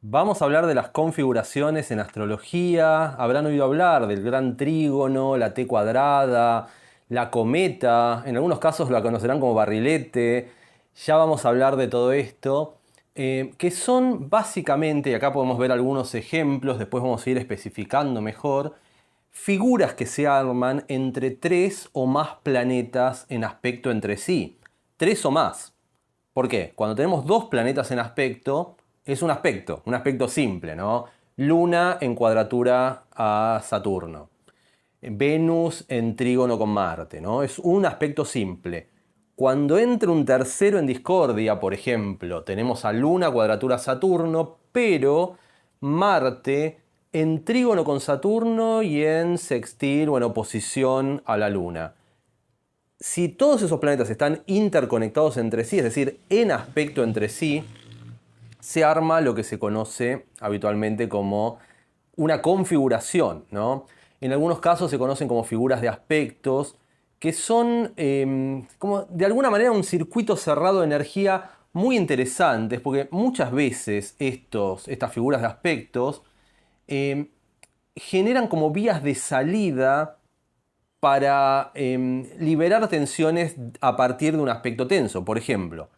Vamos a hablar de las configuraciones en astrología. Habrán oído hablar del gran trígono, la T cuadrada, la cometa. En algunos casos la conocerán como barrilete. Ya vamos a hablar de todo esto. Que son básicamente, y acá podemos ver algunos ejemplos, después vamos a ir especificando mejor, figuras que se arman entre tres o más planetas en aspecto entre sí. Tres o más. ¿Por qué? Cuando tenemos dos planetas en aspecto, es un aspecto simple, ¿no? Luna en cuadratura a Saturno, Venus en trígono con Marte, ¿no? Es un aspecto simple. Cuando entra un tercero en discordia, por ejemplo, tenemos a Luna cuadratura a Saturno, pero Marte en trígono con Saturno y en sextil o en oposición a la Luna. Si todos esos planetas están interconectados entre sí, es decir, en aspecto entre sí, se arma lo que se conoce habitualmente como una configuración, ¿no? En algunos casos se conocen como figuras de aspectos, que son como de alguna manera un circuito cerrado de energía muy interesantes, porque muchas veces estas figuras de aspectos em, generan como vías de salida para liberar tensiones a partir de un aspecto tenso. Por ejemplo,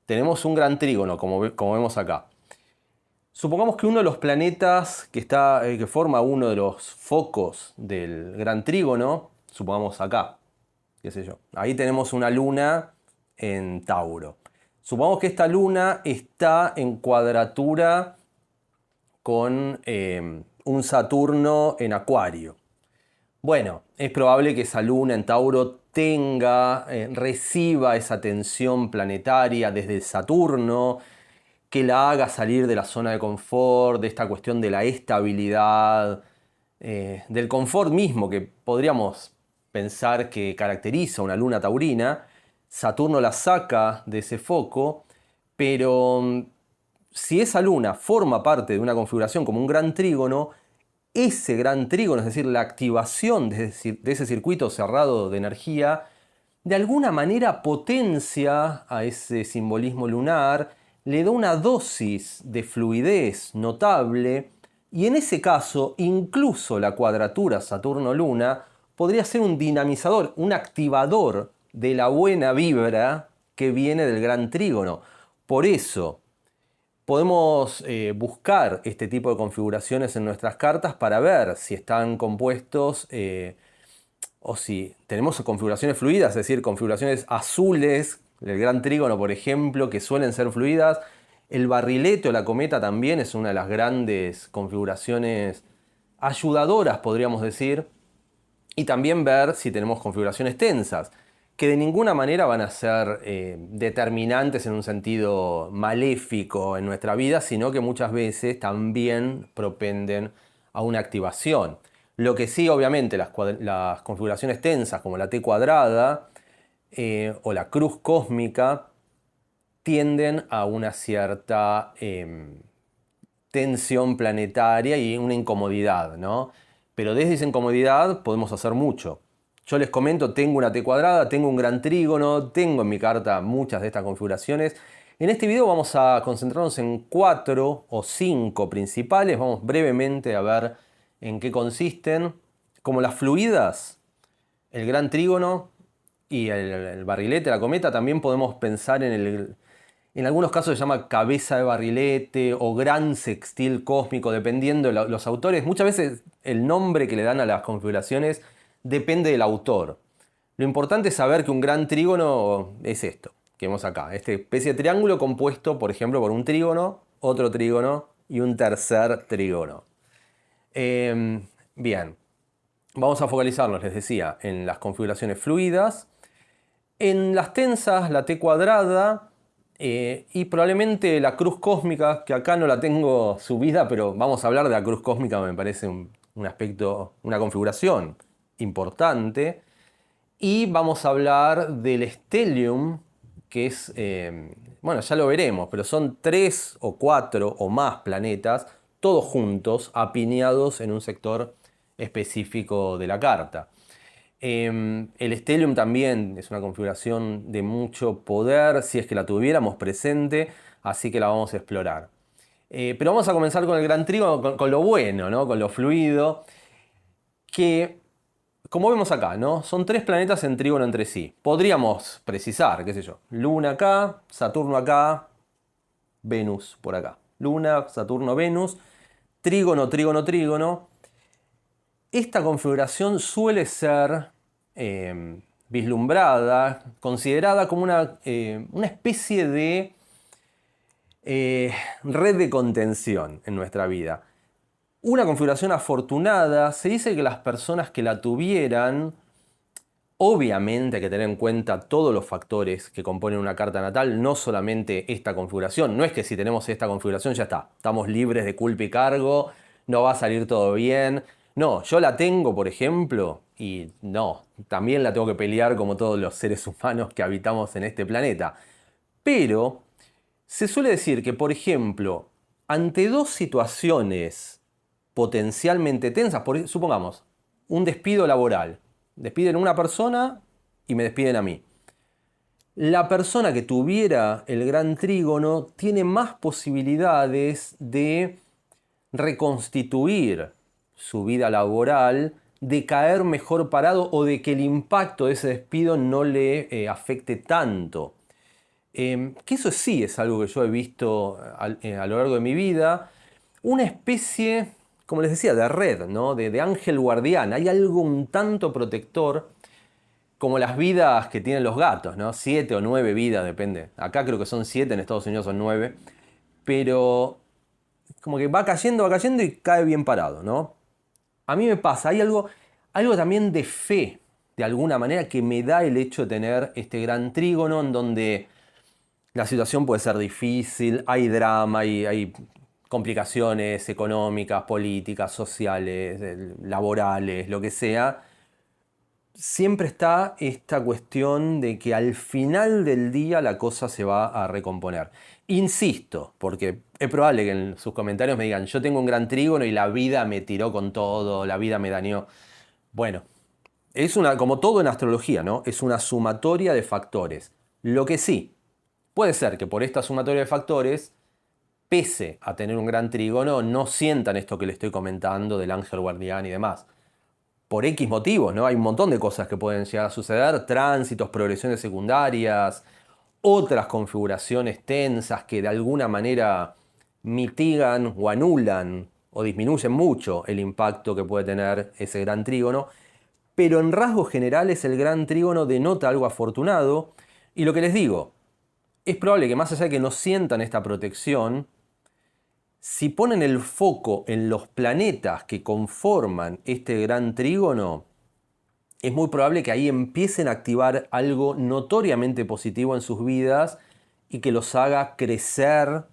tenemos un gran trígono, como vemos acá. Supongamos que uno de los planetas que forma uno de los focos del gran trígono, supongamos acá, qué sé yo, ahí tenemos una luna en Tauro. Supongamos que esta luna está en cuadratura con un Saturno en Acuario. Bueno, es probable que esa luna en Tauro reciba esa tensión planetaria desde Saturno, que la haga salir de la zona de confort, de esta cuestión de la estabilidad, del confort mismo que podríamos pensar que caracteriza una luna taurina. Saturno la saca de ese foco, pero si esa luna forma parte de una configuración como un gran trígono, ese gran trígono, es decir, la activación de ese circuito cerrado de energía, de alguna manera potencia a ese simbolismo lunar, le da una dosis de fluidez notable y en ese caso incluso la cuadratura Saturno-Luna podría ser un dinamizador, un activador de la buena vibra que viene del gran trígono. Por eso, podemos buscar este tipo de configuraciones en nuestras cartas para ver si están compuestos o si tenemos configuraciones fluidas, es decir, configuraciones azules del gran trígono, por ejemplo, que suelen ser fluidas. El barrilete o la cometa también es una de las grandes configuraciones ayudadoras, podríamos decir, y también ver si tenemos configuraciones tensas, que de ninguna manera van a ser determinantes en un sentido maléfico en nuestra vida, sino que muchas veces también propenden a una activación. Lo que sí, obviamente, las configuraciones tensas, como la T cuadrada o la cruz cósmica, tienden a una cierta tensión planetaria y una incomodidad, ¿no? Pero desde esa incomodidad podemos hacer mucho. Yo les comento, tengo una T cuadrada, tengo un gran trígono, tengo en mi carta muchas de estas configuraciones. En este video vamos a concentrarnos en 4 o 5 principales, vamos brevemente a ver en qué consisten. Como las fluidas, el gran trígono y el barrilete, la cometa, también podemos pensar en algunos casos se llama cabeza de barrilete o gran sextil cósmico, dependiendo de los autores. Muchas veces el nombre que le dan a las configuraciones depende del autor. Lo importante es saber que un gran trígono es esto, que vemos acá. Esta especie de triángulo compuesto, por ejemplo, por un trígono, otro trígono y un tercer trígono. Bien, vamos a focalizarnos, les decía, en las configuraciones fluidas. En las tensas, la T cuadrada y probablemente la cruz cósmica, que acá no la tengo subida, pero vamos a hablar de la cruz cósmica, me parece un aspecto, una configuración importante. Y vamos a hablar del stellium, que es, bueno, ya lo veremos, pero son 3 o 4 o más planetas, todos juntos, apiñados en un sector específico de la carta. El Stellium también es una configuración de mucho poder, si es que la tuviéramos presente, así que la vamos a explorar. Pero vamos a comenzar con el gran trígono, con lo bueno, ¿no? Con lo fluido, que, como vemos acá, ¿no? Son tres planetas en trígono entre sí. Podríamos precisar, qué sé yo, Luna acá, Saturno acá, Venus por acá. Luna, Saturno, Venus, trígono, trígono, trígono. Esta configuración suele ser vislumbrada, considerada como una especie de red de contención en nuestra vida. Una configuración afortunada, se dice que las personas que la tuvieran, obviamente hay que tener en cuenta todos los factores que componen una carta natal, no solamente esta configuración. No es que si tenemos esta configuración ya está, estamos libres de culpa y cargo, no va a salir todo bien. No, yo la tengo, por ejemplo, y no, también la tengo que pelear como todos los seres humanos que habitamos en este planeta. Pero se suele decir que, por ejemplo, ante dos situaciones potencialmente tensas, supongamos, un despido laboral, despiden a una persona y me despiden a mí. La persona que tuviera el gran trígono tiene más posibilidades de reconstituir su vida laboral, de caer mejor parado o de que el impacto de ese despido no le afecte tanto. Que eso sí es algo que yo he visto a lo largo de mi vida, una especie, como les decía, de red, ¿no? de ángel guardián. Hay algo un tanto protector, como las vidas que tienen los gatos, ¿no? 7 o 9 vidas, depende. Acá creo que son 7, en Estados Unidos son 9. Pero como que va cayendo y cae bien parado, ¿no? A mí me pasa, hay algo también de fe, de alguna manera, que me da el hecho de tener este gran trígono en donde la situación puede ser difícil, hay drama, hay complicaciones económicas, políticas, sociales, laborales, lo que sea. Siempre está esta cuestión de que al final del día la cosa se va a recomponer. Insisto, porque es probable que en sus comentarios me digan, yo tengo un gran trígono y la vida me tiró con todo, la vida me dañó. Bueno, como todo en astrología, ¿no? Es una sumatoria de factores. Lo que sí, puede ser que por esta sumatoria de factores, pese a tener un gran trígono, no sientan esto que le estoy comentando del ángel guardián y demás. Por X motivos, ¿no? Hay un montón de cosas que pueden llegar a suceder, tránsitos, progresiones secundarias, otras configuraciones tensas que de alguna manera mitigan o anulan o disminuyen mucho el impacto que puede tener ese gran trígono, pero en rasgos generales el gran trígono denota algo afortunado, y lo que les digo, es probable que más allá de que no sientan esta protección, si ponen el foco en los planetas que conforman este gran trígono, es muy probable que ahí empiecen a activar algo notoriamente positivo en sus vidas y que los haga crecer,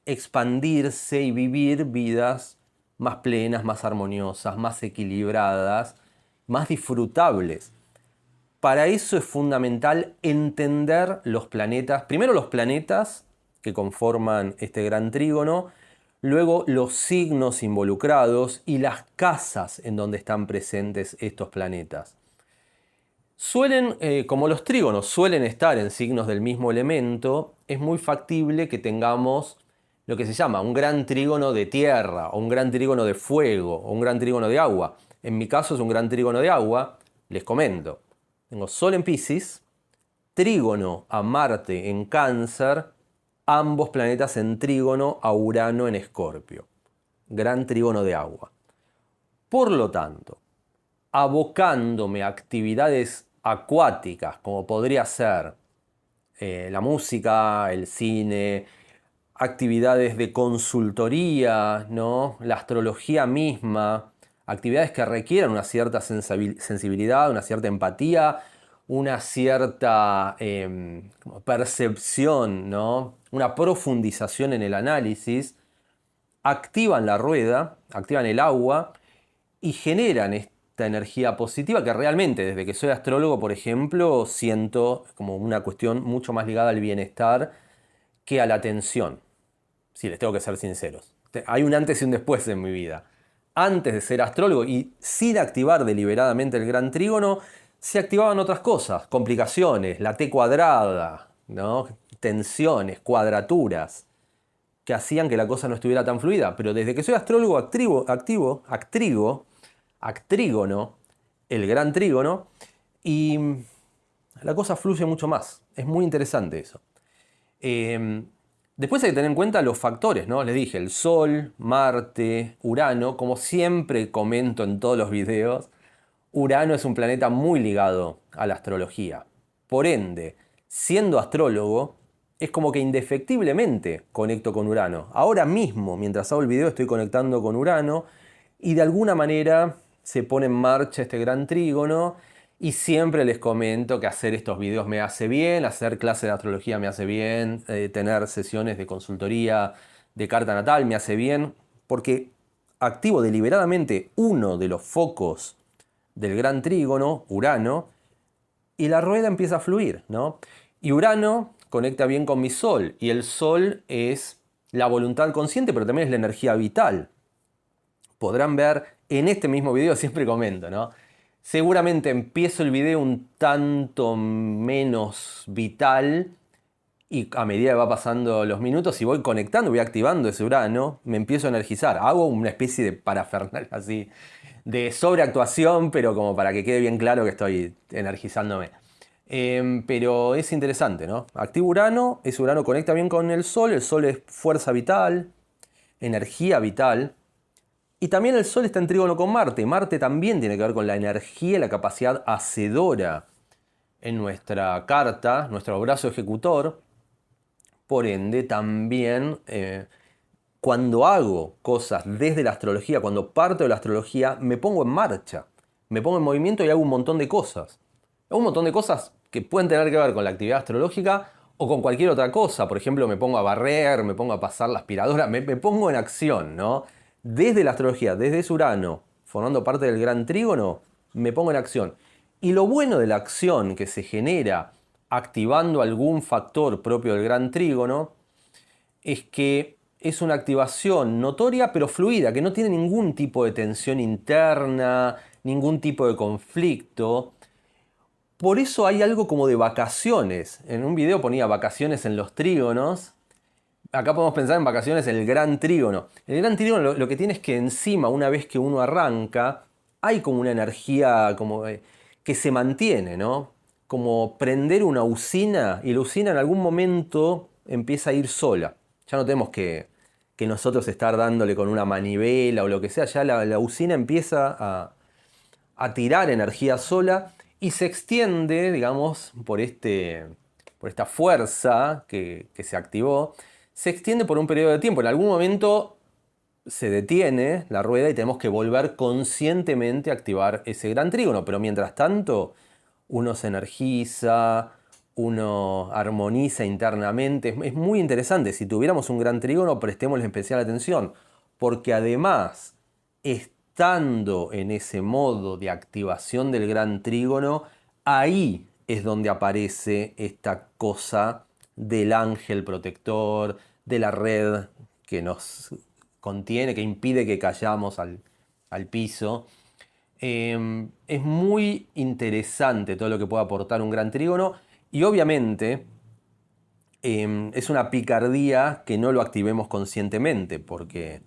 expandirse y vivir vidas más plenas, más armoniosas, más equilibradas, más disfrutables. Para eso es fundamental entender los planetas, primero los planetas que conforman este gran trígono, luego los signos involucrados y las casas en donde están presentes estos planetas. Suelen, como los trígonos suelen estar en signos del mismo elemento, es muy factible que tengamos lo que se llama un gran trígono de tierra, o un gran trígono de fuego, o un gran trígono de agua. En mi caso es un gran trígono de agua, les comento. Tengo Sol en Piscis, trígono a Marte en Cáncer, ambos planetas en trígono a Urano en Escorpio. Gran trígono de agua. Por lo tanto, abocándome a actividades acuáticas, como podría ser la música, el cine, actividades de consultoría, ¿no? La astrología misma, actividades que requieran una cierta sensibilidad, una cierta empatía, una cierta percepción, ¿no? Una profundización en el análisis, activan la rueda, activan el agua y generan esta energía positiva que realmente, desde que soy astrólogo, por ejemplo, siento como una cuestión mucho más ligada al bienestar que a la tensión. Si les tengo que ser sinceros. Hay un antes y un después en mi vida. Antes de ser astrólogo y sin activar deliberadamente el gran trígono, se activaban otras cosas, complicaciones, la T cuadrada, ¿no? Tensiones, cuadraturas. que hacían que la cosa no estuviera tan fluida. Pero desde que soy astrólogo actrígono, el gran trígono, y la cosa fluye mucho más. Es muy interesante eso. Eh, Después hay que tener en cuenta los factores, ¿no? Les dije, el Sol, Marte, Urano, como siempre comento en todos los videos, Urano es un planeta muy ligado a la astrología. Por ende, siendo astrólogo, es como que indefectiblemente conecto con Urano. Ahora mismo, mientras hago el video, estoy conectando con Urano y de alguna manera se pone en marcha este gran trígono y siempre les comento que hacer estos videos me hace bien, hacer clases de astrología me hace bien, tener sesiones de consultoría de carta natal me hace bien, porque activo deliberadamente uno de los focos del gran trígono, Urano, y la rueda empieza a fluir, ¿no? Y Urano conecta bien con mi Sol, y el Sol es la voluntad consciente, pero también es la energía vital. Podrán ver en este mismo video, siempre comento, ¿no? Seguramente empiezo el video un tanto menos vital y a medida que va pasando los minutos y voy conectando, voy activando ese Urano, me empiezo a energizar. Hago una especie de parafernalia así, de sobreactuación, pero como para que quede bien claro que estoy energizándome. Pero es interesante, ¿no? Activo Urano, ese Urano conecta bien con el Sol es fuerza vital, energía vital. Y también el Sol está en trígono con Marte. Marte también tiene que ver con la energía y la capacidad hacedora en nuestra carta, nuestro brazo ejecutor. Por ende, también cuando hago cosas desde la astrología, cuando parto de la astrología, me pongo en marcha, me pongo en movimiento y hago un montón de cosas. Hago un montón de cosas que pueden tener que ver con la actividad astrológica o con cualquier otra cosa. Por ejemplo, me pongo a barrer, me pongo a pasar la aspiradora, me pongo en acción, ¿no? Desde la astrología, desde ese Urano, formando parte del gran trígono, me pongo en acción. Y lo bueno de la acción que se genera activando algún factor propio del gran trígono es que es una activación notoria pero fluida, que no tiene ningún tipo de tensión interna, ningún tipo de conflicto. Por eso hay algo como de vacaciones. En un video ponía vacaciones en los trígonos. Acá podemos pensar en vacaciones en el gran trígono. El gran trígono lo que tiene es que encima, una vez que uno arranca, hay como una energía como que se mantiene, ¿no? Como prender una usina y la usina en algún momento empieza a ir sola. Ya no tenemos que nosotros estar dándole con una manivela o lo que sea, ya la usina empieza a tirar energía sola y se extiende, digamos, por esta fuerza que se activó, se extiende por un periodo de tiempo. En algún momento se detiene la rueda y tenemos que volver conscientemente a activar ese gran trígono, pero mientras tanto uno se energiza, uno armoniza internamente. Es muy interesante. Si tuviéramos un gran trígono, prestémosle especial atención, porque además, estando en ese modo de activación del gran trígono, ahí es donde aparece esta cosa del ángel protector, de la red que nos contiene, que impide que cayamos al piso. Es muy interesante todo lo que puede aportar un gran trígono y obviamente es una picardía que no lo activemos conscientemente porque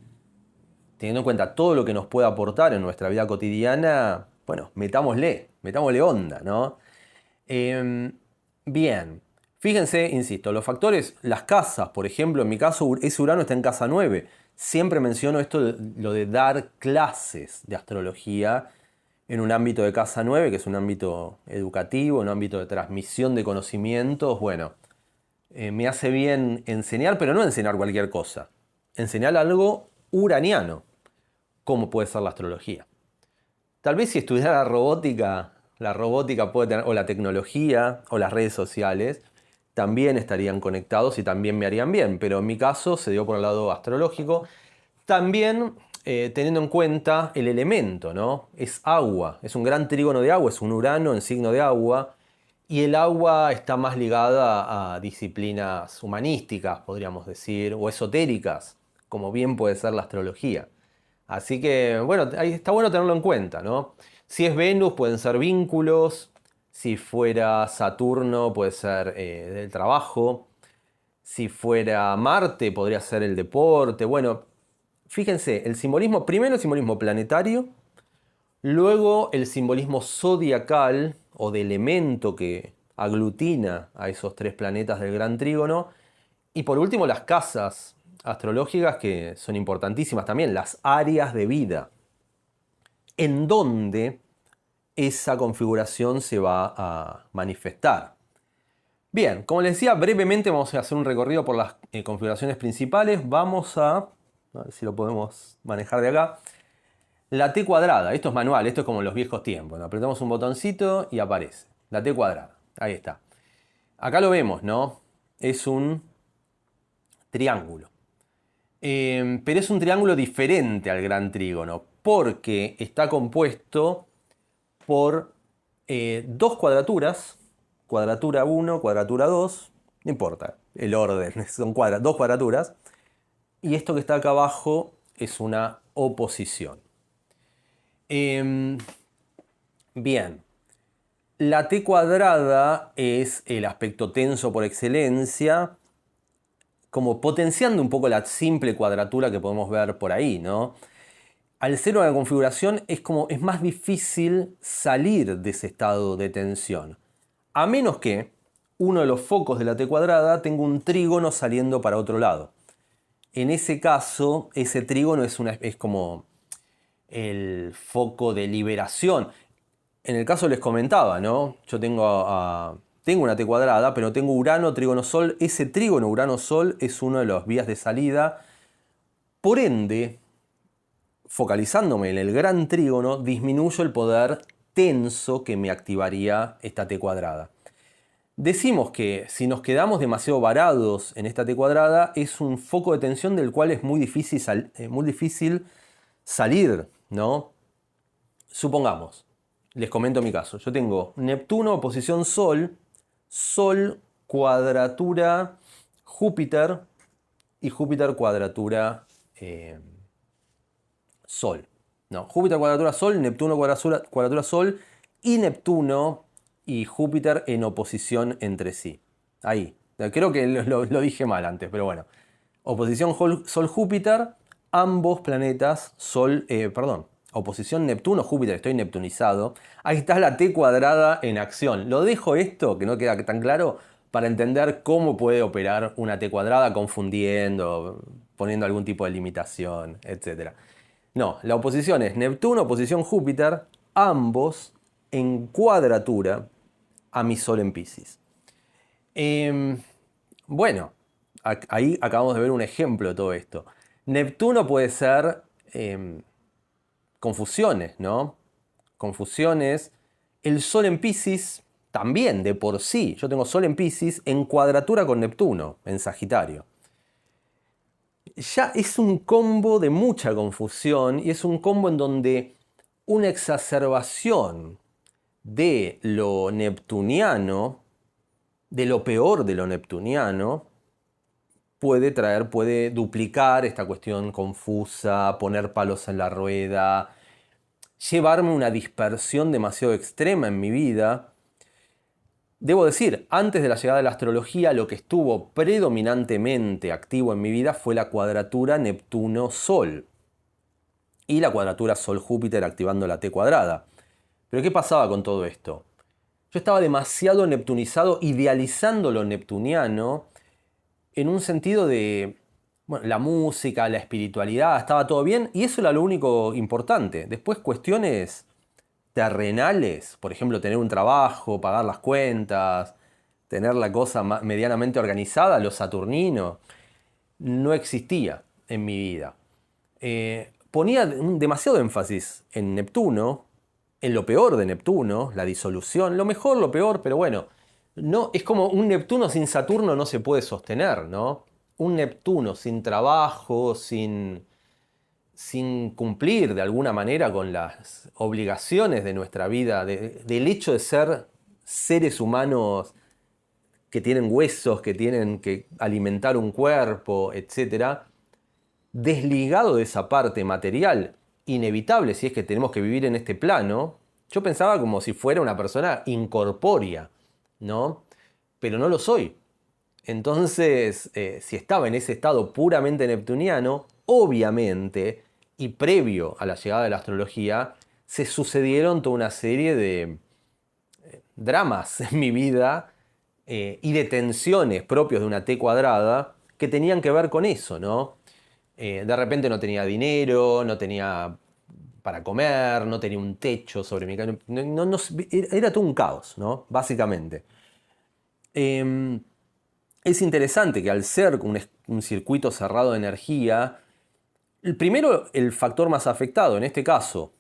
teniendo en cuenta todo lo que nos puede aportar en nuestra vida cotidiana, bueno, metámosle onda, ¿no? Bien, fíjense, insisto, los factores, las casas, por ejemplo, en mi caso ese Urano está en casa 9. Siempre menciono esto, lo de dar clases de astrología en un ámbito de casa 9, que es un ámbito educativo, un ámbito de transmisión de conocimientos. Bueno, me hace bien enseñar, pero no enseñar cualquier cosa. Enseñar algo uraniano, como puede ser la astrología. Tal vez si estudiara robótica, la robótica puede tener, o la tecnología, o las redes sociales, también estarían conectados y también me harían bien. Pero en mi caso se dio por el lado astrológico. También teniendo en cuenta el elemento, ¿no? Es agua, es un gran trígono de agua, es un Urano en signo de agua. Y el agua está más ligada a disciplinas humanísticas, podríamos decir, o esotéricas, como bien puede ser la astrología. Así que, bueno, ahí está bueno tenerlo en cuenta, ¿no? Si es Venus, pueden ser vínculos. Si fuera Saturno, puede ser del trabajo. Si fuera Marte, podría ser el deporte. Bueno, fíjense, el simbolismo, primero el simbolismo planetario, luego el simbolismo zodiacal o de elemento que aglutina a esos tres planetas del gran trígono, y por último las casas astrológicas que son importantísimas también, las áreas de vida, en donde esa configuración se va a manifestar. Bien, como les decía, brevemente vamos a hacer un recorrido por las configuraciones principales. Vamos a ver si lo podemos manejar de acá. La T cuadrada, esto es manual, esto es como en los viejos tiempos, ¿no? Apretamos un botoncito y aparece. La T cuadrada, ahí está. Acá lo vemos, ¿no? Es un triángulo. Pero es un triángulo diferente al gran trígono, porque está compuesto por dos cuadraturas, cuadratura 1, cuadratura 2, no importa el orden, son dos cuadraturas, y esto que está acá abajo es una oposición. Bien, la T cuadrada es el aspecto tenso por excelencia, como potenciando un poco la simple cuadratura que podemos ver por ahí, ¿no? Al ser una configuración es más difícil salir de ese estado de tensión. A menos que uno de los focos de la T cuadrada tenga un trígono saliendo para otro lado. En ese caso, ese trígono es como el foco de liberación. En el caso les comentaba, ¿no? Yo tengo una T cuadrada, pero tengo Urano, trígono Sol. Ese trígono Urano-Sol es uno de los vías de salida. Por ende, focalizándome en el gran trígono, disminuyo el poder tenso que me activaría esta T cuadrada. Decimos que si nos quedamos demasiado varados en esta T cuadrada, es un foco de tensión del cual es muy difícil salir, ¿no? Supongamos, les comento mi caso. Yo tengo Neptuno, oposición Sol, Sol, cuadratura Júpiter y Júpiter cuadratura Sol. No, Júpiter cuadratura Sol, Neptuno cuadratura Sol y Neptuno y Júpiter en oposición entre sí. Ahí. Creo que lo dije mal antes, pero bueno. Oposición Sol-Júpiter, ambos planetas, oposición Neptuno-Júpiter, estoy neptunizado. Ahí está la T cuadrada en acción. Lo dejo esto, que no queda tan claro, para entender cómo puede operar una T cuadrada confundiendo, poniendo algún tipo de limitación, etc. No, la oposición es Neptuno, oposición Júpiter, ambos en cuadratura a mi Sol en Piscis. Bueno, ahí acabamos de ver un ejemplo de todo esto. Neptuno puede ser confusiones, ¿no? Confusiones. El Sol en Piscis también, de por sí. Yo tengo Sol en Piscis en cuadratura con Neptuno, en Sagitario. Ya es un combo de mucha confusión y es un combo en donde una exacerbación de lo neptuniano, de lo peor de lo neptuniano, puede duplicar esta cuestión confusa, poner palos en la rueda, llevarme una dispersión demasiado extrema en mi vida. Debo decir, antes de la llegada de la astrología, lo que estuvo predominantemente activo en mi vida fue la cuadratura Neptuno-Sol y la cuadratura Sol-Júpiter activando la T cuadrada. Pero ¿qué pasaba con todo esto? Yo estaba demasiado neptunizado, idealizando lo neptuniano en un sentido de, bueno, la música, la espiritualidad, estaba todo bien y eso era lo único importante. Después cuestiones terrenales, por ejemplo, tener un trabajo, pagar las cuentas, tener la cosa medianamente organizada, lo saturnino, no existía en mi vida. Ponía demasiado énfasis en Neptuno, en lo peor de Neptuno, la disolución, lo mejor, lo peor, pero bueno, no, es como un Neptuno sin Saturno no se puede sostener, ¿no? Un Neptuno sin trabajo, sin cumplir de alguna manera con las obligaciones de nuestra vida, del hecho de ser seres humanos que tienen huesos, que tienen que alimentar un cuerpo, etcétera, desligado de esa parte material inevitable si es que tenemos que vivir en este plano, yo pensaba como si fuera una persona incorpórea, ¿no? Pero no lo soy. Entonces, si estaba en ese estado puramente neptuniano, obviamente, y previo a la llegada de la astrología, se sucedieron toda una serie de dramas en mi vida y de tensiones propios de una T cuadrada que tenían que ver con eso, ¿no? De repente no tenía dinero, no tenía para comer, no tenía un techo sobre mi cabeza, era todo un caos, ¿no? Básicamente. Eh, es interesante que al ser un circuito cerrado de energía, primero el factor más afectado, en este caso,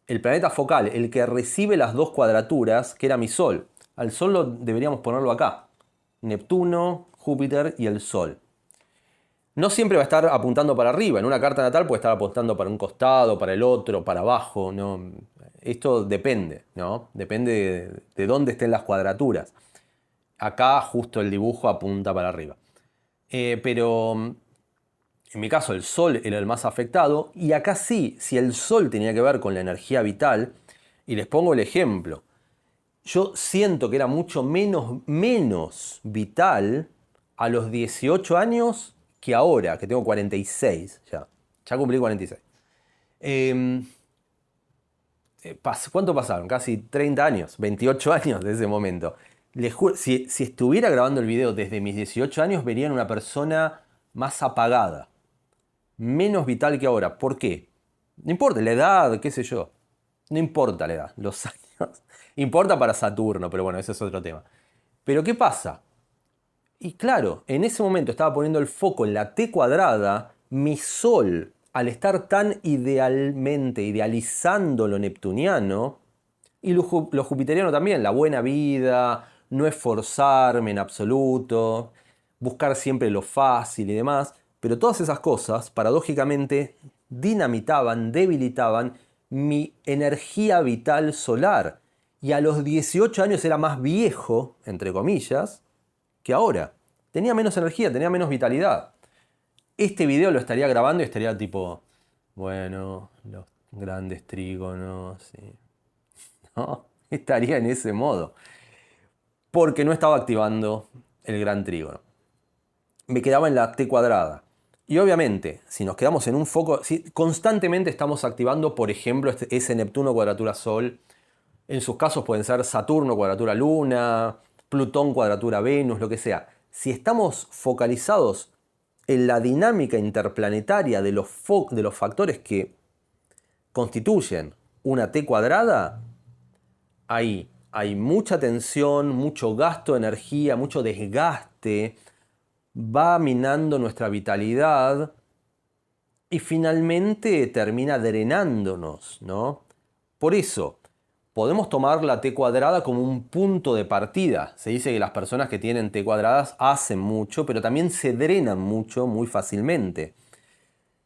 el planeta focal, el que recibe las dos cuadraturas, que era mi Sol. Al Sol deberíamos ponerlo acá. Neptuno, Júpiter y el Sol. No siempre va a estar apuntando para arriba. En una carta natal puede estar apuntando para un costado, para el otro, para abajo. ¿No? Esto depende, ¿no? Depende de dónde estén las cuadraturas. Acá justo el dibujo apunta para arriba. Pero en mi caso el Sol era el más afectado. Y acá sí, si el Sol tenía que ver con la energía vital, y les pongo el ejemplo. Yo siento que era mucho menos vital a los 18 años que ahora, que tengo 46 ya. Ya cumplí 46. Eh, ¿Cuánto pasaron? Casi 30 años, 28 años de ese momento. Les juro, si estuviera grabando el video desde mis 18 años, verían una persona más apagada, menos vital que ahora. ¿Por qué? No importa la edad, qué sé yo. No importa la edad, los años. Importa para Saturno, pero bueno, ese es otro tema. Pero ¿qué pasa? Y claro, en ese momento estaba poniendo el foco en la T cuadrada, mi Sol, al estar tan idealizando lo neptuniano, y lo jupiteriano también, la buena vida, no esforzarme en absoluto, buscar siempre lo fácil y demás, pero todas esas cosas, paradójicamente, dinamitaban, debilitaban mi energía vital solar. Y a los 18 años era más viejo, entre comillas, que ahora. Tenía menos energía, tenía menos vitalidad. Este video lo estaría grabando y estaría tipo, bueno, los grandes trígonos, sí. ¿No? Estaría en ese modo. Porque no estaba activando el gran trígono. Me quedaba en la T cuadrada. Y obviamente, si nos quedamos en un foco, si constantemente estamos activando, por ejemplo, ese Neptuno cuadratura Sol, en sus casos pueden ser Saturno cuadratura Luna, Plutón cuadratura Venus, lo que sea. Si estamos focalizados en la dinámica interplanetaria de los factores que constituyen una T cuadrada, ahí hay mucha tensión, mucho gasto de energía, mucho desgaste, va minando nuestra vitalidad y finalmente termina drenándonos, ¿no? Por eso, podemos tomar la T cuadrada como un punto de partida. Se dice que las personas que tienen T cuadradas hacen mucho, pero también se drenan mucho muy fácilmente.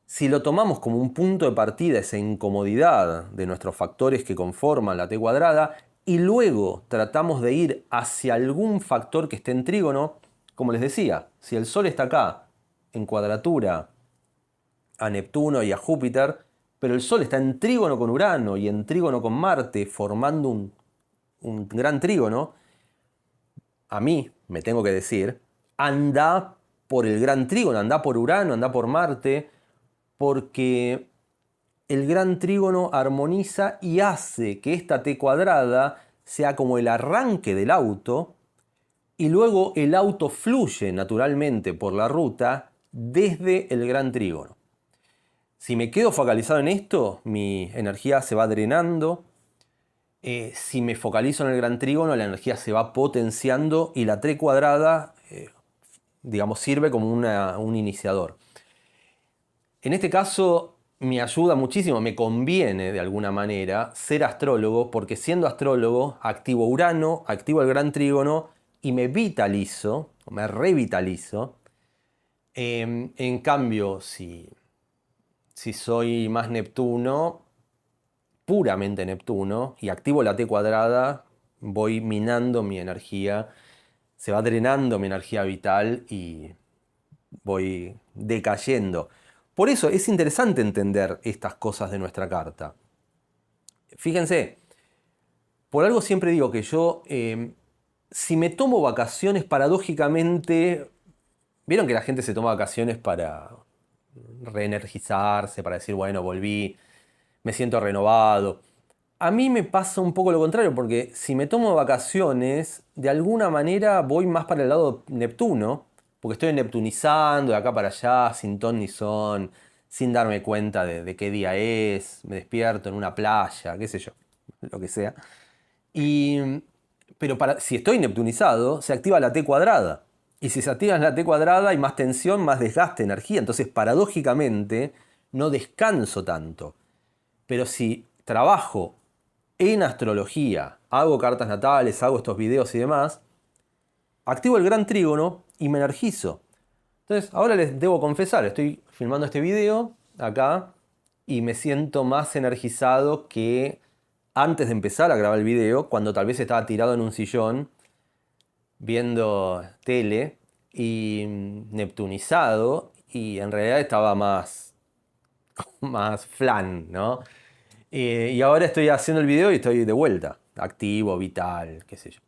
Si lo tomamos como un punto de partida, esa incomodidad de nuestros factores que conforman la T cuadrada, y luego tratamos de ir hacia algún factor que esté en trígono, como les decía, si el Sol está acá, en cuadratura a Neptuno y a Júpiter, pero el Sol está en trígono con Urano y en trígono con Marte, formando un gran trígono, a mí, me tengo que decir, anda por el gran trígono, anda por Urano, anda por Marte, porque el gran trígono armoniza y hace que esta T cuadrada sea como el arranque del auto y luego el auto fluye naturalmente por la ruta desde el gran trígono. Si me quedo focalizado en esto, mi energía se va drenando. Si me focalizo en el gran trígono, la energía se va potenciando y la T cuadrada, digamos, sirve como un iniciador. En este caso me ayuda muchísimo, me conviene de alguna manera ser astrólogo, porque siendo astrólogo activo Urano, activo el gran trígono y me vitalizo, me revitalizo. En cambio, si soy más Neptuno, puramente Neptuno, y activo la T cuadrada, voy minando mi energía, se va drenando mi energía vital y voy decayendo. Por eso es interesante entender estas cosas de nuestra carta. Fíjense, por algo siempre digo que yo, si me tomo vacaciones, paradójicamente Vieron que la gente se toma vacaciones para reenergizarse, para decir, bueno, volví, me siento renovado. A mí me pasa un poco lo contrario, porque si me tomo vacaciones, de alguna manera voy más para el lado Neptuno, porque estoy neptunizando de acá para allá, sin ton ni son, sin darme cuenta de qué día es, me despierto en una playa, qué sé yo, lo que sea. Y, pero si estoy neptunizado, se activa la T cuadrada. Y si se activa la T cuadrada hay más tensión, más desgaste, energía. Entonces, paradójicamente, no descanso tanto. Pero si trabajo en astrología, hago cartas natales, hago estos videos y demás, activo el gran trígono y me energizo. Entonces, ahora les debo confesar, estoy filmando este video acá y me siento más energizado que antes de empezar a grabar el video, cuando tal vez estaba tirado en un sillón viendo tele y neptunizado y en realidad estaba más flan, ¿no? Y ahora estoy haciendo el video y estoy de vuelta, activo, vital, qué sé yo.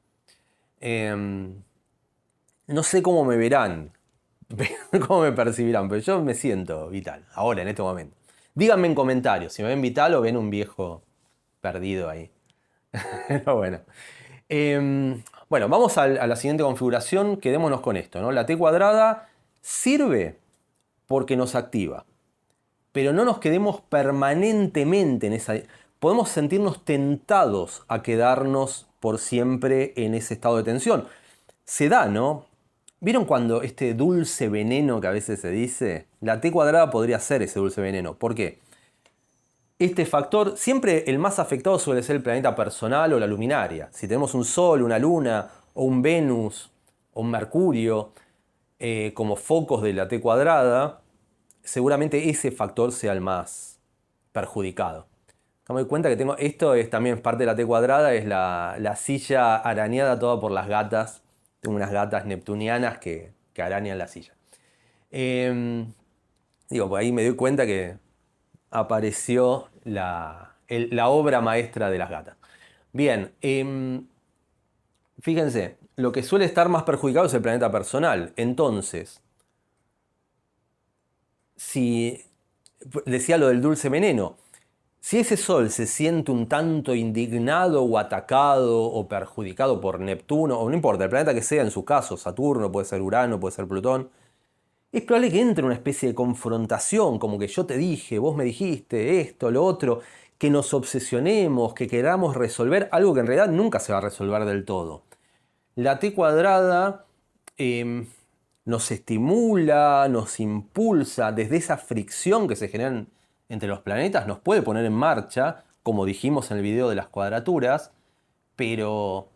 Em, no sé cómo me verán, cómo me percibirán, pero yo me siento vital, ahora, en este momento. Díganme en comentarios si me ven vital o ven un viejo perdido ahí. Pero bueno. Bueno, vamos a la siguiente configuración. Quedémonos con esto, ¿no? La T cuadrada sirve porque nos activa, pero no nos quedemos permanentemente en esa. Podemos sentirnos tentados a quedarnos por siempre en ese estado de tensión. Se da, ¿no? ¿Vieron cuando este dulce veneno que a veces se dice? La T cuadrada podría ser ese dulce veneno. ¿Por qué? Este factor, siempre el más afectado suele ser el planeta personal o la luminaria. Si tenemos un Sol, una Luna, o un Venus, o un Mercurio, como focos de la T cuadrada, seguramente ese factor sea el más perjudicado. Me doy cuenta que tengo, esto es también parte de la T cuadrada, es la silla arañada toda por las gatas. Tengo unas gatas neptunianas que arañan la silla. Digo, pues ahí me doy cuenta que apareció la obra maestra de las gatas. Bien, fíjense, lo que suele estar más perjudicado es el planeta personal. Entonces, si decía lo del dulce veneno, si ese sol se siente un tanto indignado o atacado o perjudicado por Neptuno, o no importa, el planeta que sea en su caso, Saturno, puede ser Urano, puede ser Plutón, es probable que entre una especie de confrontación, como que yo te dije, vos me dijiste esto, lo otro, que nos obsesionemos, que queramos resolver algo que en realidad nunca se va a resolver del todo. La T cuadrada nos estimula, nos impulsa, desde esa fricción que se genera entre los planetas, nos puede poner en marcha, como dijimos en el video de las cuadraturas, pero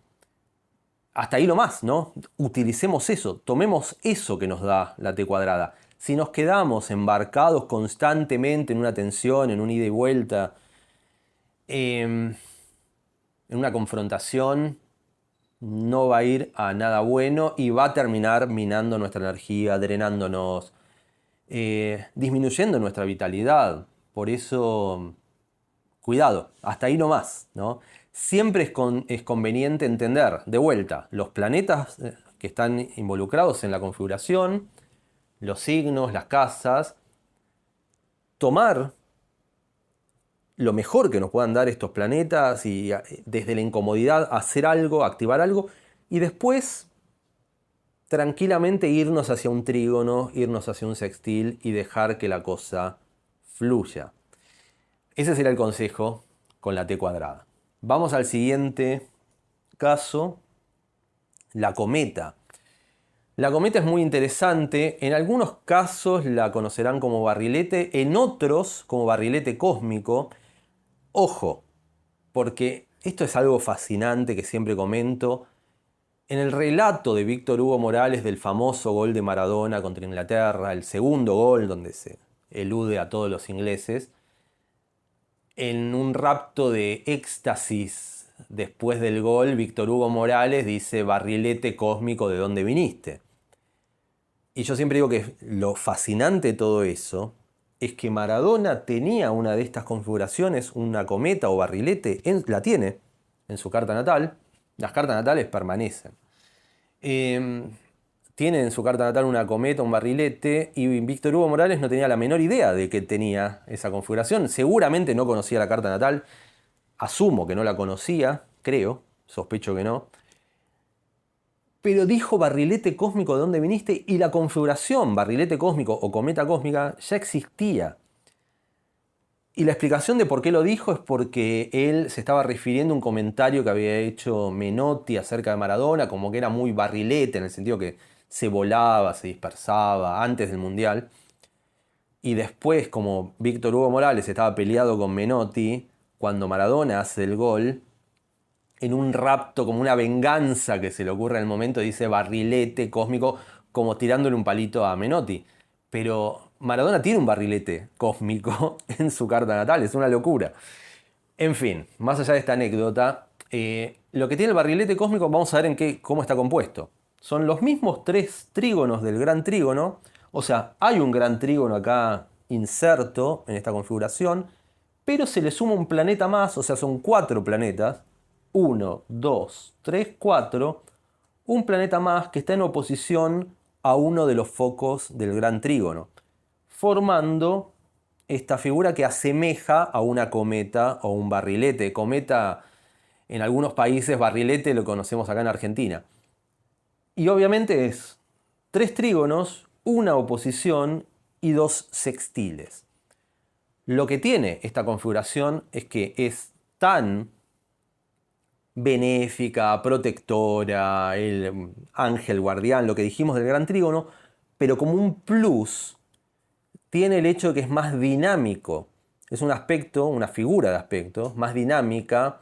hasta ahí lo más, ¿no? Utilicemos eso, tomemos eso que nos da la T cuadrada. Si nos quedamos embarcados constantemente en una tensión, en un ida y vuelta, en una confrontación, no va a ir a nada bueno y va a terminar minando nuestra energía, drenándonos, disminuyendo nuestra vitalidad. Por eso, cuidado, hasta ahí no más, ¿no? Siempre es conveniente entender, de vuelta, los planetas que están involucrados en la configuración, los signos, las casas, tomar lo mejor que nos puedan dar estos planetas y desde la incomodidad hacer algo, activar algo y después tranquilamente irnos hacia un trígono, irnos hacia un sextil y dejar que la cosa fluya. Ese será el consejo con la T cuadrada. Vamos al siguiente caso, la cometa. La cometa es muy interesante, en algunos casos la conocerán como barrilete, en otros como barrilete cósmico. Ojo, porque esto es algo fascinante que siempre comento. En el relato de Víctor Hugo Morales del famoso gol de Maradona contra Inglaterra, el segundo gol donde se elude a todos los ingleses, en un rapto de éxtasis después del gol, Víctor Hugo Morales dice: barrilete cósmico, ¿de dónde viniste? Y yo siempre digo que lo fascinante de todo eso es que Maradona tenía una de estas configuraciones, una cometa o barrilete, la tiene en su carta natal. Las cartas natales permanecen. tiene en su carta natal una cometa, un barrilete, y Víctor Hugo Morales no tenía la menor idea de que tenía esa configuración. Seguramente no conocía la carta natal, asumo que no la conocía, creo, sospecho que no. Pero dijo barrilete cósmico, ¿de dónde viniste? Y la configuración barrilete cósmico o cometa cósmica ya existía. Y la explicación de por qué lo dijo es porque él se estaba refiriendo a un comentario que había hecho Menotti acerca de Maradona, como que era muy barrilete, en el sentido que se volaba, se dispersaba antes del Mundial. Y después, como Víctor Hugo Morales estaba peleado con Menotti, cuando Maradona hace el gol, en un rapto, como una venganza que se le ocurre en el momento, dice barrilete cósmico, como tirándole un palito a Menotti. Pero Maradona tiene un barrilete cósmico en su carta natal, es una locura. En fin, más allá de esta anécdota, lo que tiene el barrilete cósmico, vamos a ver cómo está compuesto. Son los mismos tres trígonos del gran trígono, o sea, hay un gran trígono acá inserto en esta configuración, pero se le suma un planeta más, o sea, son 4 planetas, 1, 2, 3, 4, un planeta más que está en oposición a uno de los focos del gran trígono, formando esta figura que asemeja a una cometa o un barrilete. Cometa en algunos países, barrilete lo conocemos acá en Argentina. Y obviamente es 3 trígonos, una oposición y 2 sextiles. Lo que tiene esta configuración es que es tan benéfica, protectora, el ángel guardián, lo que dijimos del gran trígono, pero como un plus tiene el hecho de que es más dinámico. Es un aspecto, una figura de aspecto, más dinámica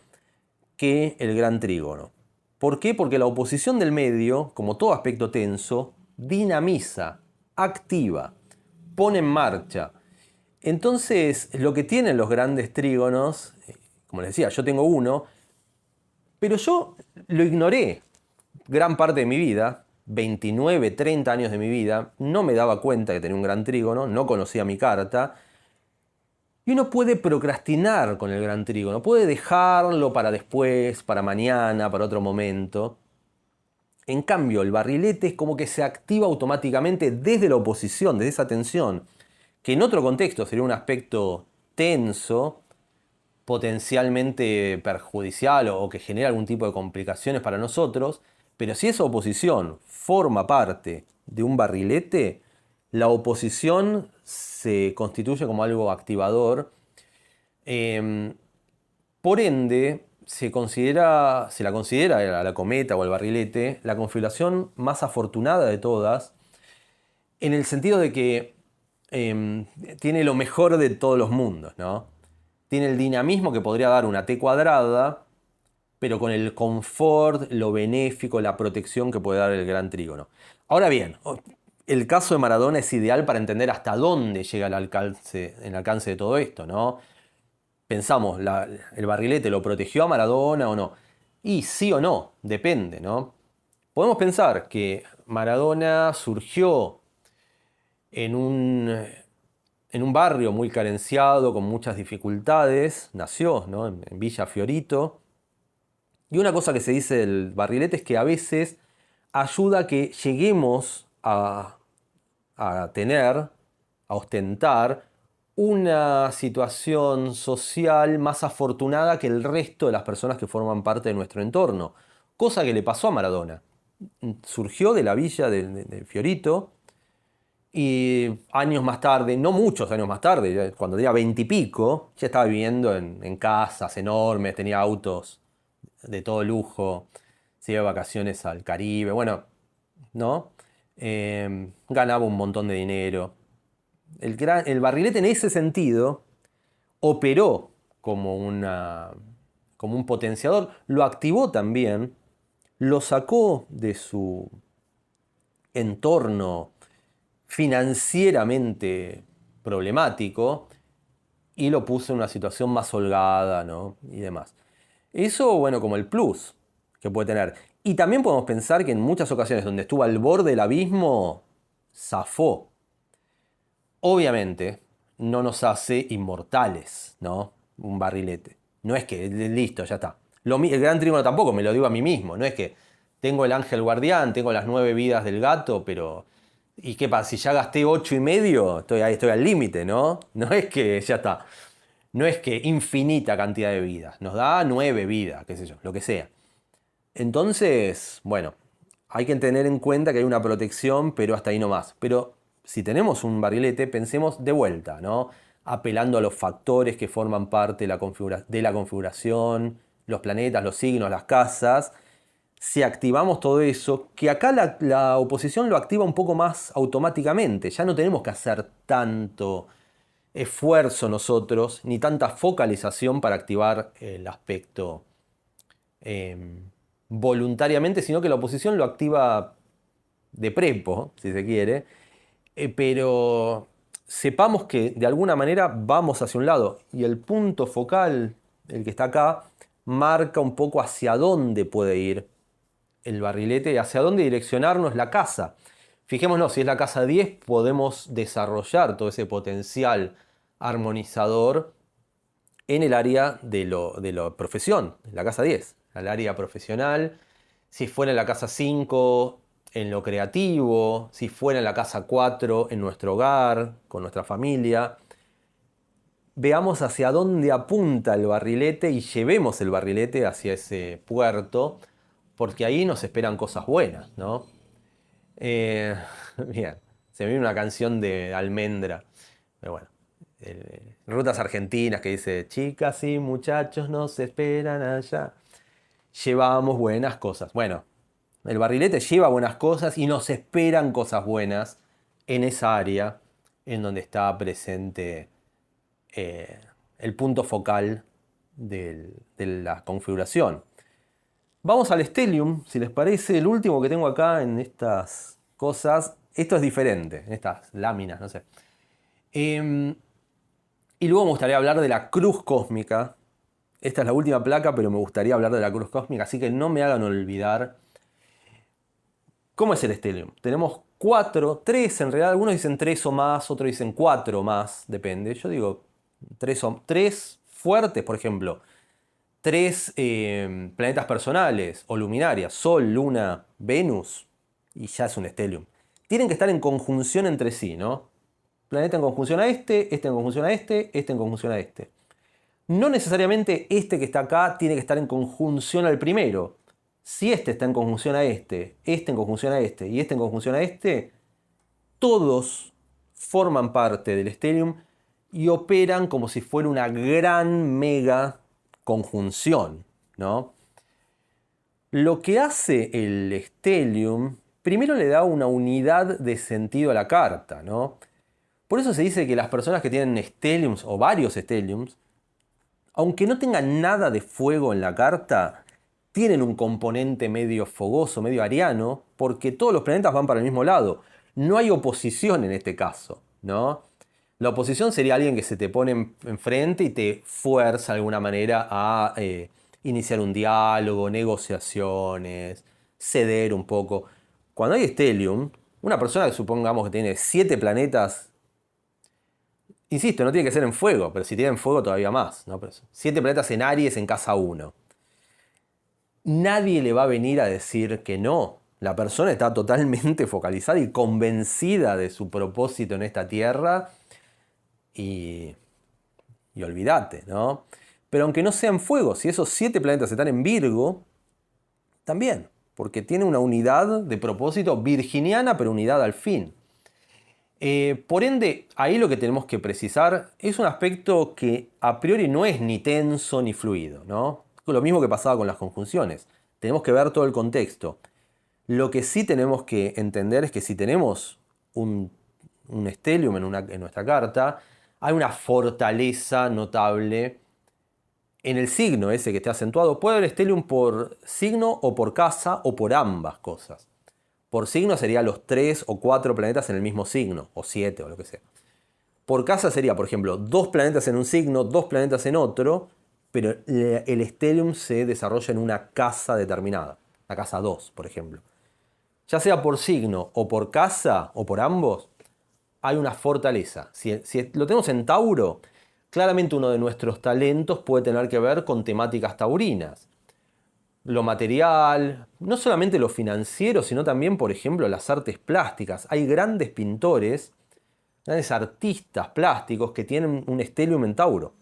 que el gran trígono. ¿Por qué? Porque la oposición del medio, como todo aspecto tenso, dinamiza, activa, pone en marcha. Entonces, lo que tienen los grandes trígonos, como les decía, yo tengo uno, pero yo lo ignoré gran parte de mi vida, 29, 30 años de mi vida, no me daba cuenta que tenía un gran trígono, no conocía mi carta. Y uno puede procrastinar con el gran trígono, puede dejarlo para después, para mañana, para otro momento. En cambio, el barrilete es como que se activa automáticamente desde la oposición, desde esa tensión, que en otro contexto sería un aspecto tenso, potencialmente perjudicial o que genera algún tipo de complicaciones para nosotros, pero si esa oposición forma parte de un barrilete, la oposición se constituye como algo activador. Por ende, se la considera a la cometa o al barrilete la configuración más afortunada de todas, en el sentido de que tiene lo mejor de todos los mundos, ¿no? Tiene el dinamismo que podría dar una T cuadrada, pero con el confort, lo benéfico, la protección que puede dar el gran trígono. Ahora bien, el caso de Maradona es ideal para entender hasta dónde llega el alcance de todo esto, ¿no? Pensamos, ¿el barrilete lo protegió a Maradona o no? Y sí o no, depende, ¿no? Podemos pensar que Maradona surgió en un barrio muy carenciado, con muchas dificultades, nació, ¿no? en Villa Fiorito. Y una cosa que se dice del barrilete es que a veces ayuda a que lleguemos a tener, a ostentar, una situación social más afortunada que el resto de las personas que forman parte de nuestro entorno. Cosa que le pasó a Maradona. Surgió de la villa de Fiorito y años más tarde, no muchos años más tarde, cuando tenía 20 y pico, ya estaba viviendo en casas enormes, tenía autos de todo lujo, se iba de vacaciones al Caribe, bueno, ¿no? Ganaba un montón de dinero. El barrilete en ese sentido operó como un potenciador, lo activó también, lo sacó de su entorno financieramente problemático y lo puso en una situación más holgada, ¿no? Y demás. Eso, bueno, como el plus que puede tener. Y también podemos pensar que en muchas ocasiones donde estuvo al borde del abismo, zafó. Obviamente, no nos hace inmortales, ¿no? Un barrilete. No es que, listo, ya está. El gran trígono tampoco, me lo digo a mí mismo. No es que tengo el ángel guardián, tengo las 9 vidas del gato, pero ¿y qué pasa? Si ya gasté 8 y medio, estoy al límite, ¿no? No es que ya está. No es que infinita cantidad de vidas. Nos da 9 vidas, qué sé yo, lo que sea. Entonces, bueno, hay que tener en cuenta que hay una protección, pero hasta ahí no más. Pero si tenemos un barrilete, pensemos de vuelta, ¿no? Apelando a los factores que forman parte de la configuración, los planetas, los signos, las casas. Si activamos todo eso, que acá la oposición lo activa un poco más automáticamente. Ya no tenemos que hacer tanto esfuerzo nosotros, ni tanta focalización para activar el aspecto eh, voluntariamente, sino que la oposición lo activa de prepo, si se quiere, pero sepamos que de alguna manera vamos hacia un lado y el punto focal, el que está acá, marca un poco hacia dónde puede ir el barrilete y hacia dónde direccionarnos la casa. Fijémonos, si es la casa 10, podemos desarrollar todo ese potencial armonizador en el área de la profesión, la casa 10, el área profesional. Si fuera en la casa 5, en lo creativo. Si fuera en la casa 4, en nuestro hogar, con nuestra familia. Veamos hacia dónde apunta el barrilete y llevemos el barrilete hacia ese puerto, porque ahí nos esperan cosas buenas, ¿no? Eh, bien, se me viene una canción de Almendra, pero bueno. Rutas Argentinas que dice, chicas y muchachos nos esperan allá. Llevamos buenas cosas. Bueno, el barrilete lleva buenas cosas y nos esperan cosas buenas en esa área en donde está presente eh, el punto focal de la configuración. Vamos al Stellium, si les parece, el último que tengo acá en estas cosas. Esto es diferente, en estas láminas, no sé. Y luego me gustaría hablar de la cruz cósmica. Esta es la última placa, pero me gustaría hablar de la cruz cósmica, así que no me hagan olvidar. ¿Cómo es el Stellium? Tenemos 4, 3 en realidad, algunos dicen 3 o más, otros dicen 4 o más, depende. Yo digo 3 fuertes, por ejemplo. 3 planetas personales o luminarias, Sol, Luna, Venus, y ya es un Stellium. Tienen que estar en conjunción entre sí, ¿no? Planeta en conjunción a este en conjunción a este en conjunción a este. No necesariamente este que está acá tiene que estar en conjunción al primero. Si este está en conjunción a este en conjunción a este y este en conjunción a este, todos forman parte del Stellium y operan como si fuera una gran mega conjunción, ¿no? Lo que hace el Stellium, primero le da una unidad de sentido a la carta, ¿no? Por eso se dice que las personas que tienen Stelliums o varios Stelliums, aunque no tengan nada de fuego en la carta, tienen un componente medio fogoso, medio ariano, porque todos los planetas van para el mismo lado. No hay oposición en este caso, ¿no? La oposición sería alguien que se te pone enfrente y te fuerza de alguna manera a iniciar un diálogo, negociaciones, ceder un poco. Cuando hay Stellium, una persona que supongamos que tiene 7 planetas, insisto, no tiene que ser en fuego, pero si tiene en fuego todavía más, ¿no? Pero 7 planetas en Aries en casa 1. Nadie le va a venir a decir que no. La persona está totalmente focalizada y convencida de su propósito en esta tierra y olvídate, ¿no? Pero aunque no sea en fuego, si esos 7 planetas están en Virgo, también, porque tiene una unidad de propósito virginiana, pero unidad al fin. Por ende, ahí lo que tenemos que precisar es un aspecto que a priori no es ni tenso ni fluido, ¿no? Lo mismo que pasaba con las conjunciones. Tenemos que ver todo el contexto. Lo que sí tenemos que entender es que si tenemos un stellium en nuestra carta, hay una fortaleza notable en el signo ese que esté acentuado. Puede haber stellium por signo o por casa o por ambas cosas. Por signo sería los 3 o 4 planetas en el mismo signo, o 7 o lo que sea. Por casa sería, por ejemplo, 2 planetas en un signo, 2 planetas en otro, pero el stellium se desarrolla en una casa determinada, la casa 2, por ejemplo. Ya sea por signo o por casa o por ambos, hay una fortaleza. Si lo tenemos en Tauro, claramente uno de nuestros talentos puede tener que ver con temáticas taurinas. lo material, no solamente lo financiero, sino también, por ejemplo, las artes plásticas. Hay grandes pintores, grandes artistas plásticos que tienen un stellium en Tauro.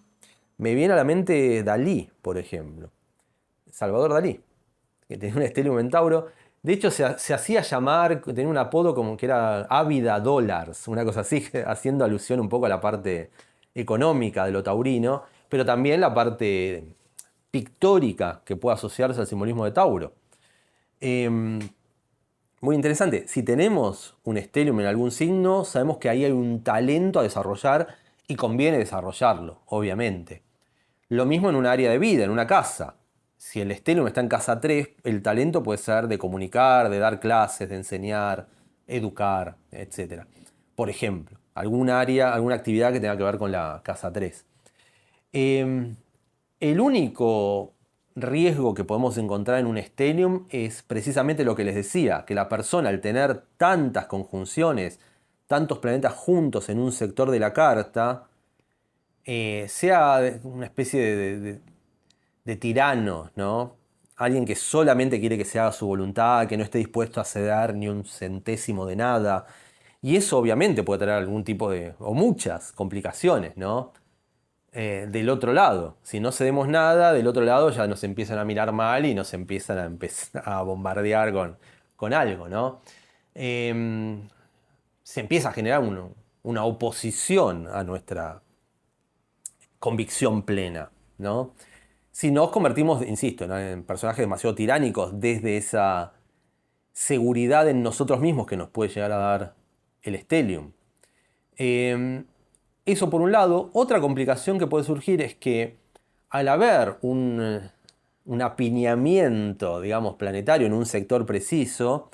Me viene a la mente Dalí, por ejemplo. Salvador Dalí, que tenía un stellium en Tauro. De hecho, se hacía llamar, tenía un apodo como que era Ávida Dollars, una cosa así, haciendo alusión un poco a la parte económica de lo taurino, pero también la parte pictórica que puede asociarse al simbolismo de Tauro. Eh, Muy interesante. Si tenemos un stellium en algún signo, sabemos que ahí hay un talento a desarrollar y conviene desarrollarlo, obviamente. Lo mismo en un área de vida, en una casa. Si el stellium está en casa 3, el talento puede ser de comunicar, de dar clases, de enseñar, educar, etc. Por ejemplo, alguna área, alguna actividad que tenga que ver con la casa 3. Eh, el único riesgo que podemos encontrar en un stellium es precisamente lo que les decía, que la persona al tener tantas conjunciones, tantos planetas juntos en un sector de la carta, sea una especie de tirano, ¿no? Alguien que solamente quiere que se haga su voluntad, que no esté dispuesto a ceder ni un centésimo de nada. Y eso obviamente puede traer algún tipo de, o muchas complicaciones, ¿no? Del otro lado. Si no cedemos nada, del otro lado ya nos empiezan a mirar mal y nos empiezan a bombardear con algo, ¿no? Eh, Se empieza a generar una oposición a nuestra convicción plena, ¿no? Si nos convertimos, insisto, ¿no?, en personajes demasiado tiránicos desde esa seguridad en nosotros mismos que nos puede llegar a dar el stellium. Eh, Eso por un lado. Otra complicación que puede surgir es que al haber un apiñamiento, digamos, planetario en un sector preciso,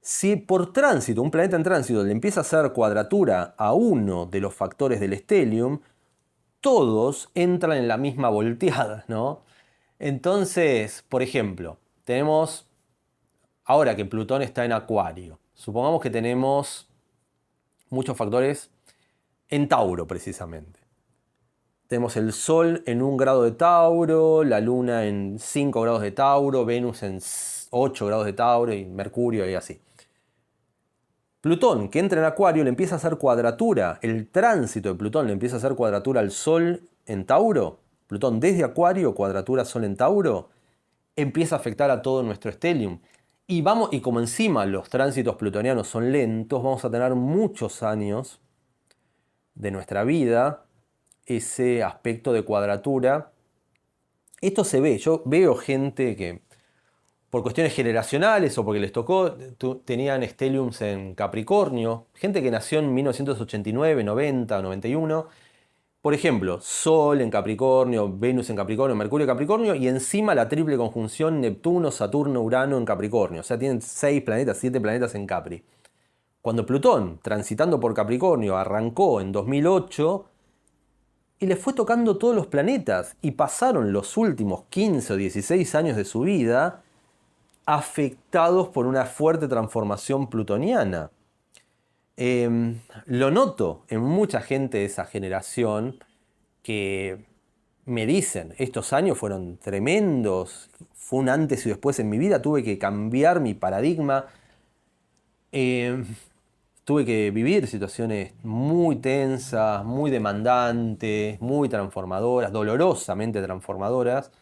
si por tránsito, un planeta en tránsito, le empieza a hacer cuadratura a uno de los factores del stellium, todos entran en la misma volteada, ¿no? Entonces, por ejemplo, tenemos, ahora que Plutón está en Acuario, supongamos que tenemos muchos factores en Tauro precisamente. Tenemos el Sol en 1 grado de Tauro, la Luna en 5 grados de Tauro, Venus en 8 grados de Tauro y Mercurio y así. Plutón, que entra en Acuario, le empieza a hacer cuadratura, el tránsito de Plutón le empieza a hacer cuadratura al Sol en Tauro. Plutón desde Acuario, cuadratura Sol en Tauro, empieza a afectar a todo nuestro stellium. Y como encima los tránsitos plutonianos son lentos, vamos a tener muchos años de nuestra vida ese aspecto de cuadratura. Esto se ve, yo veo gente que por cuestiones generacionales o porque les tocó, tenían stelliums en Capricornio, gente que nació en 1989, 90, 91. Por ejemplo, Sol en Capricornio, Venus en Capricornio, Mercurio en Capricornio y encima la triple conjunción Neptuno, Saturno, Urano en Capricornio. O sea, tienen 6 planetas, 7 planetas en Capri. Cuando Plutón, transitando por Capricornio, arrancó en 2008 y les fue tocando todos los planetas y pasaron los últimos 15 o 16 años de su vida afectados por una fuerte transformación plutoniana. Lo noto en mucha gente de esa generación que me dicen, estos años fueron tremendos, fue un antes y después en mi vida, tuve que cambiar mi paradigma, eh, tuve que vivir situaciones muy tensas, muy demandantes, muy transformadoras, dolorosamente transformadoras.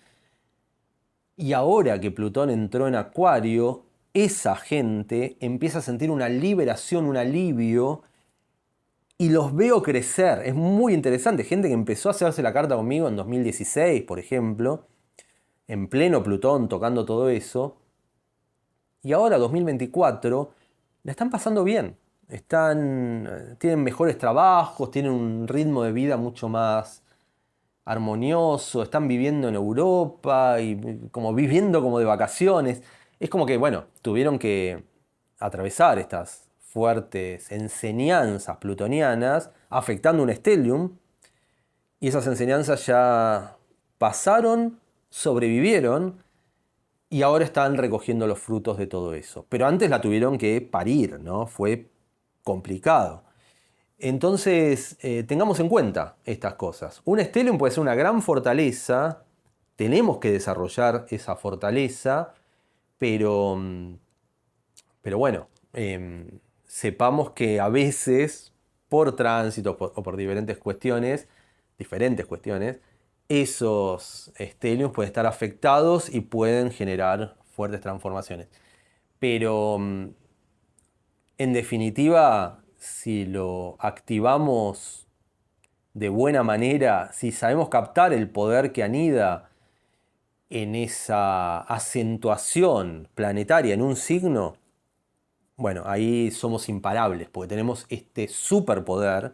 Y ahora que Plutón entró en Acuario, esa gente empieza a sentir una liberación, un alivio, y los veo crecer. Es muy interesante. Gente que empezó a hacerse la carta conmigo en 2016, por ejemplo, en pleno Plutón tocando todo eso, y ahora 2024 la están pasando bien. Tienen mejores trabajos, tienen un ritmo de vida mucho más armonioso, están viviendo en Europa y como viviendo como de vacaciones. Es como que, bueno, tuvieron que atravesar estas fuertes enseñanzas plutonianas afectando un stellium y esas enseñanzas ya pasaron, sobrevivieron y ahora están recogiendo los frutos de todo eso. Pero antes la tuvieron que parir, ¿no? Fue complicado. Entonces, tengamos en cuenta estas cosas. Un stellium puede ser una gran fortaleza tenemos que desarrollar esa fortaleza, pero, pero bueno, sepamos que a veces, por tránsito o por diferentes cuestiones, esos estelios pueden estar afectados y pueden generar fuertes transformaciones. Pero en definitiva, si lo activamos de buena manera, si sabemos captar el poder que anida en esa acentuación planetaria en un signo, bueno, ahí somos imparables, porque tenemos este superpoder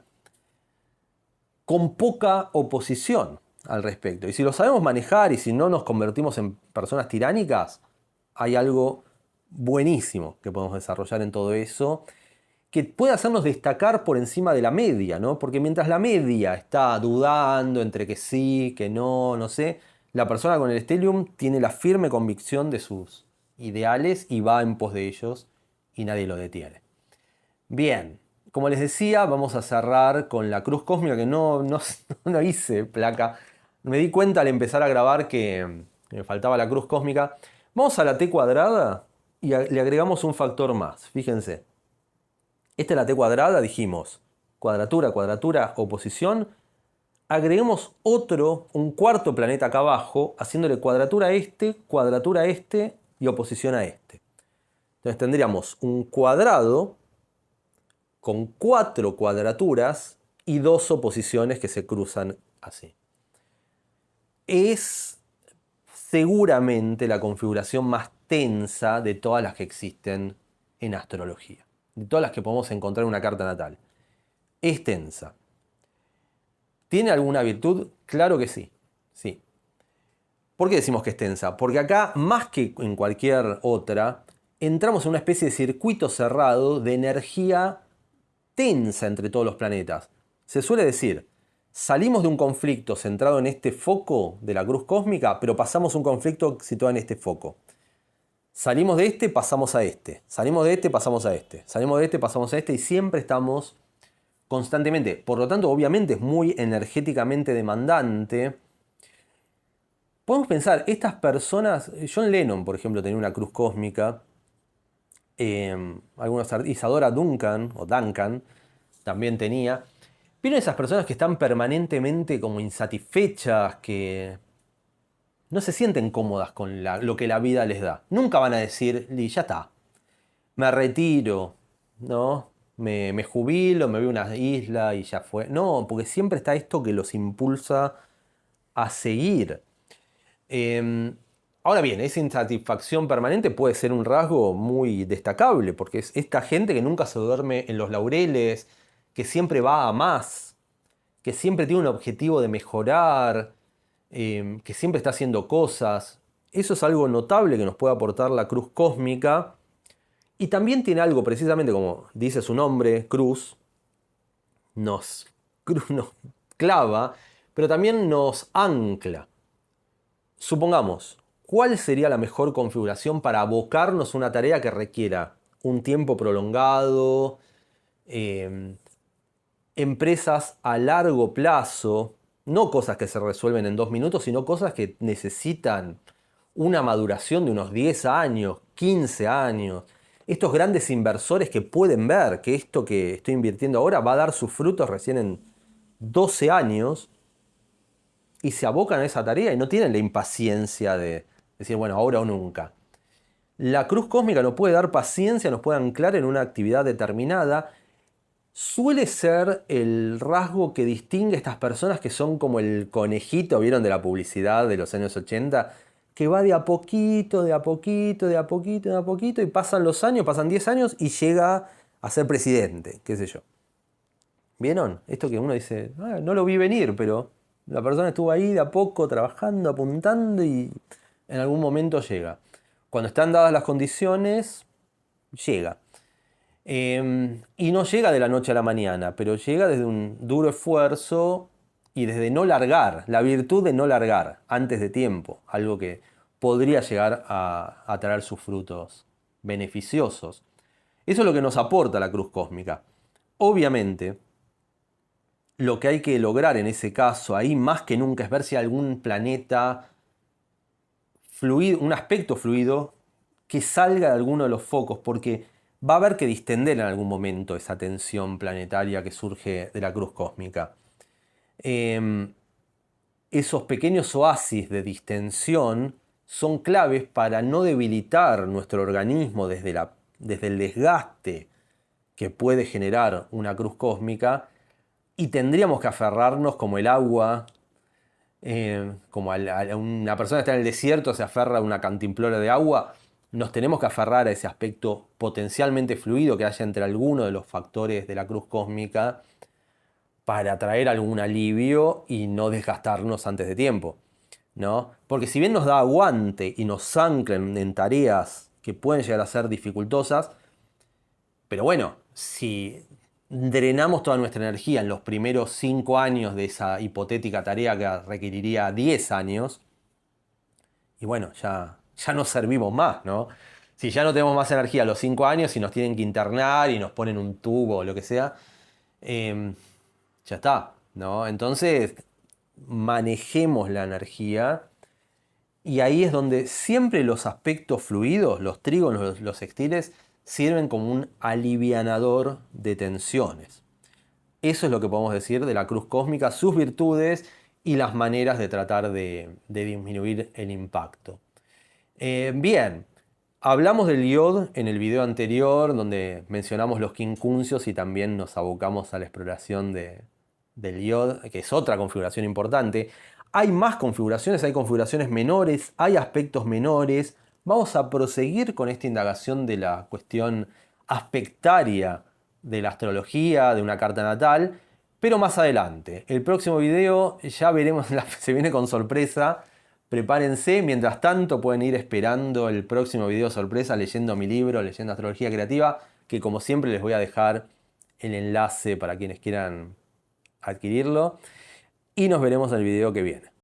con poca oposición al respecto. Y si lo sabemos manejar y si no nos convertimos en personas tiránicas, hay algo buenísimo que podemos desarrollar en todo eso, que puede hacernos destacar por encima de la media, ¿no? Porque mientras la media está dudando entre que sí, que no, no sé, la persona con el Stellium tiene la firme convicción de sus ideales y va en pos de ellos y nadie lo detiene. Bien, como les decía, vamos a cerrar con la cruz cósmica que no hice placa. Me di cuenta al empezar a grabar que me faltaba la cruz cósmica. Vamos a la T cuadrada y le agregamos un factor más. Fíjense. Esta es la T cuadrada, dijimos. Cuadratura, cuadratura, oposición. Agreguemos un cuarto planeta acá abajo, haciéndole cuadratura a este y oposición a este. Entonces tendríamos un cuadrado con 4 cuadraturas y 2 oposiciones que se cruzan así. Es seguramente la configuración más tensa de todas las que existen en astrología, de todas las que podemos encontrar en una carta natal. Es tensa. ¿Tiene alguna virtud? Claro que sí. Sí. ¿Por qué decimos que es tensa? Porque acá, más que en cualquier otra, entramos en una especie de circuito cerrado de energía tensa entre todos los planetas. Se suele decir, salimos de un conflicto centrado en este foco de la cruz cósmica, pero pasamos un conflicto situado en este foco. Salimos de este, pasamos a este. Salimos de este, pasamos a este. Salimos de este, pasamos a este y siempre estamos constantemente. Por lo tanto, obviamente es muy energéticamente demandante. Podemos pensar, estas personas, John Lennon, por ejemplo, tenía una cruz cósmica. Isadora Duncan, o Duncan, también tenía. ¿Vieron esas personas que están permanentemente como insatisfechas, que no se sienten cómodas con lo que la vida les da? Nunca van a decir, ya está, me retiro, ¿no? Me jubilo, me voy a una isla y ya fue. No, porque siempre está esto que los impulsa a seguir. Ahora bien, esa insatisfacción permanente puede ser un rasgo muy destacable, porque es esta gente que nunca se duerme en los laureles, que siempre va a más, que siempre tiene un objetivo de mejorar, que siempre está haciendo cosas. Eso es algo notable que nos puede aportar la cruz cósmica. Y también tiene algo, precisamente como dice su nombre, cruz nos clava, pero también nos ancla. Supongamos, ¿cuál sería la mejor configuración para abocarnos a una tarea que requiera un tiempo prolongado, empresas a largo plazo, no cosas que se resuelven en 2 minutos, sino cosas que necesitan una maduración de unos 10 años, 15 años? Estos grandes inversores que pueden ver que esto que estoy invirtiendo ahora va a dar sus frutos recién en 12 años y se abocan a esa tarea y no tienen la impaciencia de decir, bueno, ahora o nunca. La cruz cósmica nos puede dar paciencia, nos puede anclar en una actividad determinada. Suele ser el rasgo que distingue a estas personas que son como el conejito, ¿vieron? De la publicidad de los años 80, que va de a poquito, de a poquito, de a poquito, de a poquito, y pasan los años, pasan 10 años y llega a ser presidente, qué sé yo. ¿Vieron? Esto que uno dice, no lo vi venir, pero la persona estuvo ahí de a poco trabajando, apuntando y en algún momento llega. Cuando están dadas las condiciones, llega. Y no llega de la noche a la mañana, pero llega desde un duro esfuerzo y desde no largar, la virtud de no largar antes de tiempo, algo que podría llegar a traer sus frutos beneficiosos. Eso es lo que nos aporta la cruz cósmica. Obviamente, lo que hay que lograr en ese caso, ahí más que nunca, es ver si algún planeta fluido, un aspecto fluido que salga de alguno de los focos, porque va a haber que distender en algún momento esa tensión planetaria que surge de la cruz cósmica. Esos pequeños oasis de distensión son claves para no debilitar nuestro organismo desde el desgaste que puede generar una cruz cósmica, y tendríamos que aferrarnos como el agua, como una persona que está en el desierto se aferra a una cantimplora de agua. Nos tenemos que aferrar a ese aspecto potencialmente fluido que haya entre alguno de los factores de la cruz cósmica para traer algún alivio y no desgastarnos antes de tiempo, ¿no? Porque si bien nos da aguante y nos ancla en tareas que pueden llegar a ser dificultosas, pero bueno, si drenamos toda nuestra energía en los primeros 5 años de esa hipotética tarea que requeriría 10 años, y bueno, ya no servimos más, ¿no? Si ya no tenemos más energía a los 5 años y nos tienen que internar y nos ponen un tubo o lo que sea, eh, ya está, ¿no? Entonces, manejemos la energía, y ahí es donde siempre los aspectos fluidos, los trígonos, los sextiles, sirven como un alivianador de tensiones. Eso es lo que podemos decir de la cruz cósmica, sus virtudes y las maneras de tratar de disminuir el impacto. Bien, hablamos del iod en el video anterior, donde mencionamos los quincunциos y también nos abocamos a la exploración del iod, que es otra configuración importante. Hay más configuraciones, hay configuraciones menores, hay aspectos menores. Vamos a proseguir con esta indagación de la cuestión aspectaria de la astrología, de una carta natal, pero más adelante. El próximo video ya veremos, se viene con sorpresa. Prepárense, mientras tanto pueden ir esperando el próximo video sorpresa leyendo mi libro, Leyendo Astrología Creativa, que como siempre les voy a dejar el enlace para quienes quieran adquirirlo. Y nos veremos en el video que viene.